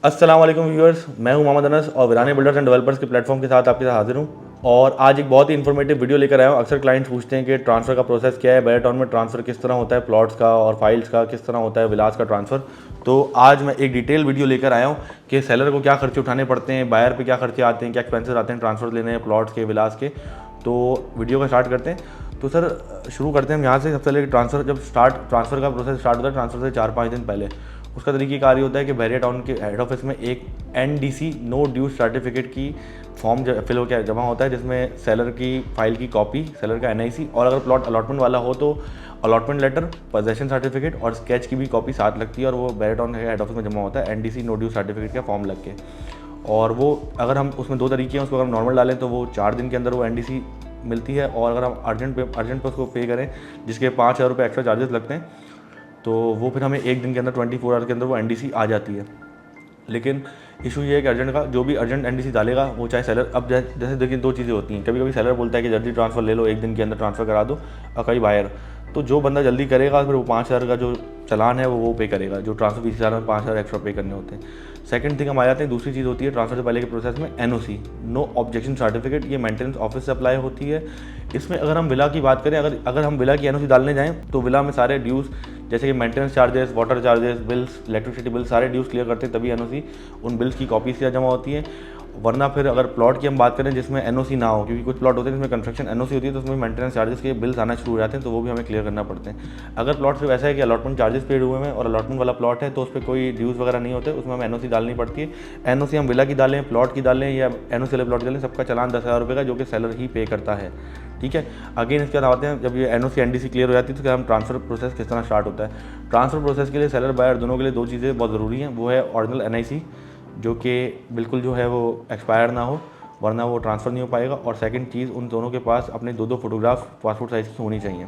अस्सलाम वालेकुम व्यूअर्स, मैं हूं मोहम्मद अनस और वीरानी बिल्डर्स एंड डेवलपर्स के प्लेटफॉर्म के साथ आपके साथ हाजिर हूं। और आज एक बहुत ही इन्फॉर्मेटिव वीडियो लेकर आया हूं। अक्सर क्लाइंट्स पूछते हैं कि ट्रांसफ़र का प्रोसेस क्या है, बैराटॉन में ट्रांसफ़र किस तरह होता है, प्लॉट्स का और फाइल्स का किस तरह होता है, विलास का ट्रांसफ़र। तो आज मैं एक डिटेल वीडियो लेकर आया हूँ कि सेलर को क्या खर्चे उठाने पड़ते हैं, बायर पे क्या खर्चे आते हैं, क्या एक्सपेंसेस आते हैं ट्रांसफ़र लेने हैं, प्लॉट्स के, विलास के। तो वीडियो का स्टार्ट करते हैं। तो सर शुरू करते हैं हम यहाँ से। सबसे पहले ट्रांसफ़र ट्रांसफ़र का प्रोसेस स्टार्ट होता है ट्रांसफ़र से 4-5 दिन पहले। उसका तरीक़ेकार ये होता है कि बैरियाटाउन के हेड ऑफिस में एक NDC नो ड्यूज सर्टिफिकेट की फॉर्म फिल होकर जमा होता है, जिसमें सेलर की फाइल की कॉपी, सेलर का NIC और अगर प्लॉट अलॉटमेंट वाला हो तो अलॉटमेंट लेटर, पोजेशन सर्टिफिकेट और स्केच की भी कॉपी साथ लगती है। और वो बैरियाटाउन के हेड ऑफिस में जमा होता है NDC नो ड्यूज सर्टिफिकेट का फॉर्म लग के। और वो अगर हम उसमें 2 तरीके हैं, उसको अगर हम नॉर्मल डालें तो वो 4 दिन के अंदर वो NDC मिलती है। और अगर हम अर्जेंट पे उसको पे करें, जिसके 5,000 रुपये एक्स्ट्रा चार्जेस लगते हैं, तो वो फिर हमें 1 दिन के अंदर 24 आवर के अंदर वो NDC आ जाती है। लेकिन इशू ये है कि अर्जेंट का जो भी अर्जेंट NDC डालेगा वो चाहे सेलर, अब जैसे देखिए 2 चीज़ें होती हैं। कभी कभी सेलर बोलता है कि जल्दी ट्रांसफ़र ले लो, 1 दिन के अंदर ट्रांसफ़र करा दो, और कई बायर। तो जो बंदा जल्दी करेगा फिर वो 5,000 का जो चलान है वो पे करेगा, जो ट्रांसफ़र फीस में 5,000 एक्स्ट्रा पे करने होते हैं। सेकंड थिंग हम आ जाते हैं, दूसरी चीज़ होती है ट्रांसफ़र से पहले के प्रोसेस में NOC, नो ऑब्जेक्शन सर्टिफिकेट। ये मेंटेनेंस ऑफिस से अप्लाई होती है। इसमें अगर हम विला की बात करें, अगर हम विला की NOC डालने जाएँ तो विला में सारे ड्यूज़ जैसे कि maintenance charges, water charges, bills, electricity bill, सारे ड्यूज़ क्लियर करते हैं तभी NOC उन बिल्स की कॉपीज़ क्या जमा होती है। वरना फिर अगर प्लॉट की हम बात करें जिसमें NOC ना हो, क्योंकि कुछ प्लॉट होते हैं जिसमें कंस्ट्रक्शन NOC होती है तो उसमें मेंटेनेंस चार्जेस के बिल्स आना शुरू हो जाते हैं, तो वो भी हमें क्लियर करना पड़ते हैं। अगर प्लॉट सिर्फ ऐसा है कि अलॉटमेंट चार्जेस पेड हुए हैं और अलॉटमेंट वाला प्लॉट है तो उस पर कोई ड्यूज़ वगैरह नहीं होते, उसमें हमें NOC डालनी पड़ती है। NOC हम विला की डालें, प्लॉट की डालें या NOC वाले प्लॉट की डालें, सबका चलान 10,000 रुपये का, जो कि सेलर ही पे करता है। ठीक है। अगेन इसके बाद आते हैं, जब ये NOC NDC क्लियर हो जाती है तो क्या हम ट्रांसफ़र प्रोसेस किस तरह स्टार्ट होता है। ट्रांसफ़र प्रोसेस के लिए सेलर बायर दोनों के लिए 2 चीज़ें बहुत ज़रूरी हैं। वो है ओरिजिनल NIC, जो कि बिल्कुल जो है वो एक्सपायर ना हो, वरना वो ट्रांसफ़र नहीं हो पाएगा। और सेकंड चीज़, उन दोनों के पास अपने 2-2 फोटोग्राफ पासपोर्ट साइज़ की होनी चाहिए।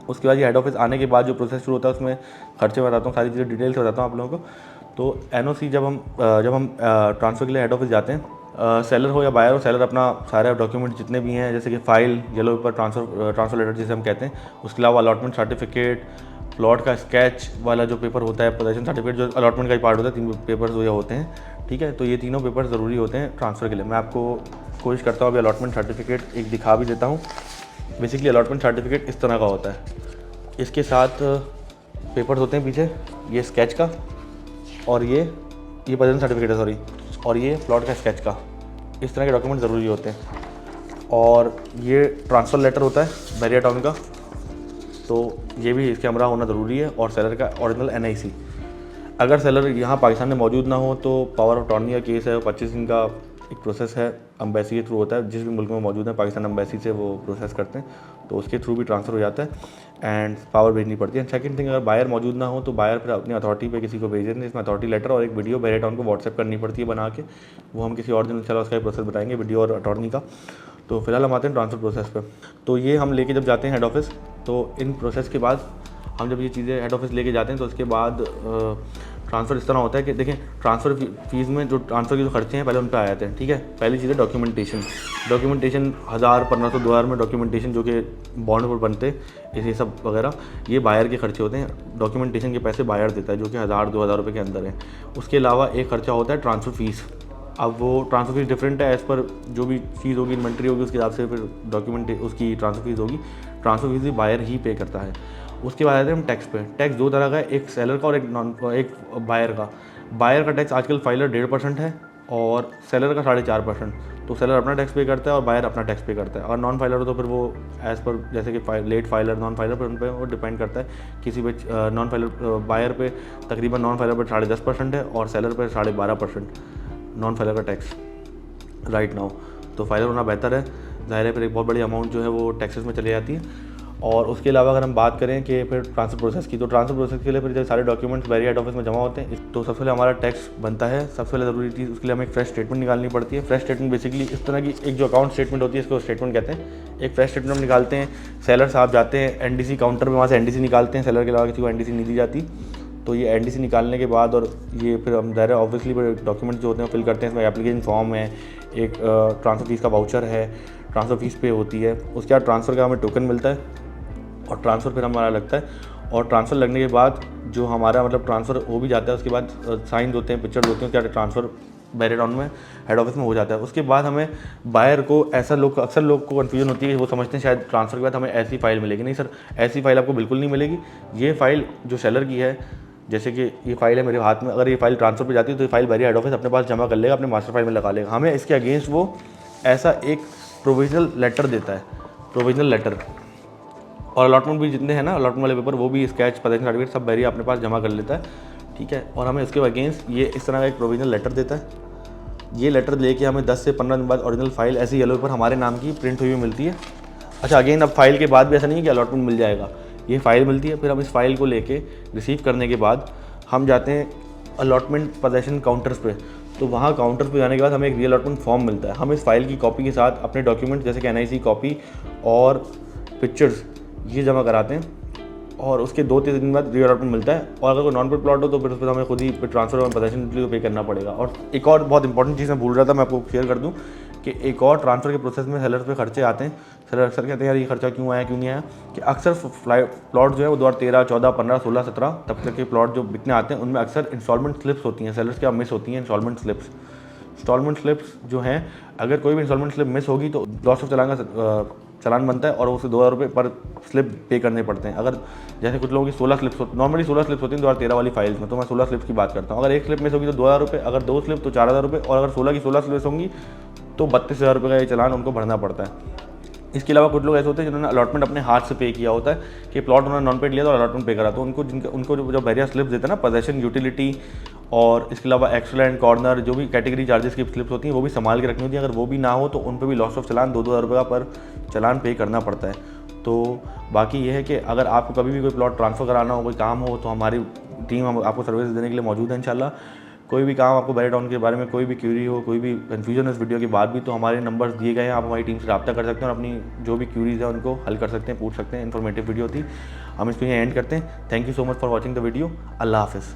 उसके बाद ये हेड ऑफिस आने के बाद जो प्रोसेस शुरू होता है उसमें खर्चे बताता हूँ, सारी चीज़ें डिटेल से बताता हूँ आप लोगों को। तो NOC जब हम ट्रांसफ़र के लिए हेड ऑफिस जाते हैं, सेलर हो या बायर हो, सेलर अपना सारे डॉक्यूमेंट जितने भी हैं, जैसे कि file, yellow paper, transfer letter जिसे हम कहते हैं, उसके अलावा अलॉटमेंट सर्टिफिकेट, प्लॉट का स्केच वाला जो पेपर होता है, पोजेशन सर्टिफिकेट जो अलॉटमेंट का ही पार्ट होता है, 3 पेपर्स जो होते हैं। ठीक है। तो ये तीनों पेपर ज़रूरी होते हैं ट्रांसफ़र के लिए। मैं आपको कोशिश करता हूँ अभी अलॉटमेंट सर्टिफिकेट एक दिखा भी देता हूँ। बेसिकली अलॉटमेंट सर्टिफिकेट इस तरह का होता है। इसके साथ पेपर्स होते हैं पीछे, ये स्केच का और ये पोजीशन सर्टिफिकेट है, सॉरी, और ये प्लॉट का स्केच का। इस तरह के डॉक्यूमेंट ज़रूरी होते हैं। और ये ट्रांसफ़र लेटर होता है बैरियाटाउन का, तो ये भी इसके हमरा होना ज़रूरी है। और सेलर का ओरिजिनल NIC। अगर सेलर यहाँ पाकिस्तान में मौजूद ना हो तो पावर ऑफ अटॉर्नी का केस है, 25 दिन का एक प्रोसेस है, अम्बेसी के थ्रू होता है। जिस भी मुल्क में मौजूद है पाकिस्तान अम्बेसी से वो प्रोसेस करते हैं, तो उसके थ्रू भी ट्रांसफ़र हो जाता है एंड पावर भेजनी पड़ती है। सेकंड थिंग, अगर बायर मौजूद ना हो तो बायर फिर अपनी अथॉरिटी पे किसी को भेज देते हैं, इसमें अथॉरिटी लेटर और एक वीडियो बैरियाटाउन को व्हाट्सएप करनी पड़ती है बना के। वो हम किसी और दिन चला उसका प्रोसेस बताएंगे, वीडियो और अटॉर्नी का। तो फिलहाल हम आते हैं ट्रांसफ़र प्रोसेस पे। तो ये हम लेके जब जाते हैं हेड ऑफिस, तो इन प्रोसेस के बाद हम जब ये चीज़ें हेड ऑफिस लेके जाते हैं तो उसके बाद ट्रांसफ़र इस तरह होता है कि देखें, ट्रांसफ़र फीस में जो ट्रांसफ़र के जो खर्चे हैं पहले उन पे आ जाते हैं। ठीक है। पहली चीज़ है डॉक्यूमेंटेशन। 1,000, 1,500, 2,000 में डॉक्यूमेंटेशन जो कि बॉन्ड पर बनते, ये सब वगैरह, ये बायर के खर्चे होते हैं। डॉक्यूमेंटेशन के पैसे बायर देता है, जो कि 1,000-2,000 रुपये के अंदर है। उसके अलावा एक खर्चा होता है ट्रांसफ़र फ़ीस। अब वो ट्रांसफ़र फीस डिफरेंट है, एज़ पर जो भी चीज़ होगी, इन्वेंट्री होगी, उसके हिसाब से फिर डॉक्यूमेंट उसकी ट्रांसफ़र फीस होगी। ट्रांसफ़र फीस भी बायर ही पे करता है। उसके बाद आते हैं हम टैक्स पे। टैक्स 2 तरह का है, एक सेलर का और एक बायर का। बायर का टैक्स आजकल फाइलर 1.5% है और सेलर का 4.5%। तो सेलर अपना टैक्स पे करता है और बायर अपना टैक्स पे करता है। और नॉन फाइलर हो तो फिर वो एज़ पर जैसे कि लेट फाइलर, नॉन फाइलर पर उन पर वो डिपेंड करता है। किसी पे नॉन फाइलर बायर पे तकरीबन नॉन फाइलर पर 10.5% है और सेलर पर 12.5% नॉन फाइलर का टैक्स राइट नाउ। तो फाइलर होना बेहतर है, ज़ाहिर है फिर एक बहुत बड़ी अमाउंट जो है वो टैक्सेस में चली जाती है। और उसके अलावा अगर हम बात करें कि फिर ट्रांसफ़र प्रोसेस की, तो ट्रांसफ़र प्रोसेस के लिए फिर जब सारे डॉक्यूमेंट्स बैरिया हेड ऑफिस में जमा होते हैं तो सबसे पहले हमारा टैक्स बनता है। सबसे पहले ज़रूरी चीज़, उसके लिए हमें एक फ्रेश स्टेटमेंट निकालनी पड़ती है। फ्रेश स्टेटमेंट बेसिकली इस तरह की एक जो अकाउंट स्टेटमेंट होती है, इसको स्टेटमेंट कहते हैं। एक फ्रेश स्टेटमेंट हम निकालते हैं, सेलर साहब जाते हैं NDC काउंटर में, वहाँ से NDC निकालते हैं। सेलर के अलावा किसी को NDC नहीं दी जाती। तो ये NDC निकालने के बाद और ये फिर हम ज़ाहिर है ऑब्वियसली डॉक्यूमेंट जो होते हैं फिल करते हैं। इसमें एप्लीकेशन फॉर्म है, एक ट्रांसफ़र फीस का वाउचर है, ट्रांसफ़र फीस पे होती है। उसके बाद ट्रांसफ़र का हमें टोकन मिलता है और ट्रांसफ़र फिर हमारा लगता है। और ट्रांसफ़र लगने के बाद जो हमारा मतलब ट्रांसफ़र हो भी जाता है, उसके बाद साइन होते हैं, पिक्चर्स होते हैं, क्या ट्रांसफ़र बैरेटॉन में हेड ऑफिस में हो जाता है। उसके बाद हमें बायर को अक्सर लोग को कन्फ्यूजन होती है कि वो समझते हैं शायद ट्रांसफ़र के बाद हमें ऐसी फ़ाइल मिलेगी। नहीं सर, ऐसी फ़ाइल आपको बिल्कुल नहीं मिलेगी। ये फ़ाइल जो सेलर की है, जैसे कि ये फ़ाइल है मेरे हाथ में, अगर ये फ़ाइल ट्रांसफ़र पे जाती है तो ये फ़ाइल बायर हेड ऑफिस अपने पास जमा कर लेगा, अपने मास्टर फाइल में लगा लेगा। हमें इसके अगेंस्ट वो ऐसा एक प्रोविजनल लेटर देता है, प्रोविजनल लेटर। और अलॉटमेंट भी जितने हैं ना, अलॉटमेंट वाले पेपर, वो भी स्केच, पोजीशन सर्टिफिकेट सब बैरिया अपने पास जमा कर लेता है, ठीक है। और हमें उसके अगेंस्ट ये इस तरह का एक प्रोविजनल लेटर देता है। ये लेटर लेके हमें 10 से 15 दिन बाद ओरिजिनल फाइल ऐसी येलो पेपर हमारे नाम की प्रिंट हुई मिलती है। अच्छा, अगेन अब फाइल के बाद भी ऐसा नहीं है कि अलॉटमेंट मिल जाएगा, ये फाइल मिलती है। फिर हम इस फाइल को लेके रिसीव करने के बाद हम जाते हैं अलॉटमेंट पोजीशन काउंटर्स पे। तो वहाँ काउंटर पे जाने के बाद हमें एक री अलॉटमेंट फॉर्म मिलता है। हम इस फाइल की कॉपी के साथ अपने डॉक्यूमेंट जैसे कि NIC कॉपी और पिक्चर्स ये जमा कराते हैं, और उसके 2-3 दिन बाद री अलॉटमेंट मिलता है। और अगर कोई नॉन पेड प्लॉट हो तो फिर उस पर हमें खुद ही ट्रांसफर और पोजीशन के लिए पे करना पड़ेगा। और एक और बहुत इंपॉर्टेंट चीज़ मैं भूल रहा था, मैं आपको शेयर कर दूं कि एक और ट्रांसफ़र के प्रोसेस में सेलर्स पे खर्चे आते हैं। सेलर अक्सर कहते हैं यार ये खर्चा क्यों आया, क्यों नहीं आया, कि अक्सर प्लॉट जो है वो 2013, 14, 15, 16, 17 तब तक के प्लॉट जो बिकने आते हैं उनमें अक्सर इंस्टॉलमेंट स्लिप्स होती हैं, सेलर्स क्या मिस होती हैं इंस्टॉलमेंट स्लिप्स। इंस्टॉलमेंट स्लिप्स जो हैं, अगर कोई भी इंस्टॉलमेंट स्लिप मिस होगी तो लॉस ऑफ चलान का चालान बनता है और उसे 2000 रुपये पर स्लिप पे करने पड़ते हैं। अगर जैसे कुछ लोगों की 16 स्लिप्स होती, नॉर्मली 16 स्लिप्स होती हैं 2013 वाली फाइल्स में, तो मैं 16 स्लिप्स की बात करता हूँ। अगर एक स्लिप मिस होगी तो 2000 रुपये, अगर 2 स्लिप तो 4000 रुपये, और अगर 16 की 16 स्लिप्स होंगी तो 32,000 रुपये का ये चालान उनको भरना पड़ता है। इसके अलावा कुछ लोग ऐसे होते हैं जिन्होंने अलॉटमेंट अपने हाथ से पे किया होता है, कि प्लॉट उन्होंने नॉन पेड लिया तो अलॉटमेंट पे करा, तो उनको जो बैरिया स्लिप्स देते हैं ना, पोजीशन, यूटिलिटी और इसके अलावा एक्सलेंट, कॉर्नर, जो भी कैटेगरी चार्जेस की स्लिप्स होती हैं वो भी संभाल के रखनी होती है। अगर वो भी ना हो तो उन पर भी लॉस ऑफ चालान 2-2 हज़ार रुपये का पर चालान पे करना पड़ता है। तो बाकी ये है कि अगर आपको कभी भी कोई प्लॉट ट्रांसफ़र कराना हो, कोई काम हो, तो हमारी टीम हम आपको सर्विस देने के लिए मौजूद है इंशाल्लाह। कोई भी काम आपको बैरेटॉन के बारे में कोई भी क्यूरी हो, कोई भी कन्फ्यूजन है इस वीडियो के बाद भी, तो हमारे नंबर्स दिए गए हैं, आप हमारी टीम से रब्ता कर सकते हैं और अपनी जो भी क्यूरीज है उनको हल कर सकते हैं, पूछ सकते हैं। इन्फॉर्मेटिव वीडियो थी, हम इसको यहाँ एंड करते हैं। Thank you so much for watching the video. अल्लाह हाफिज़।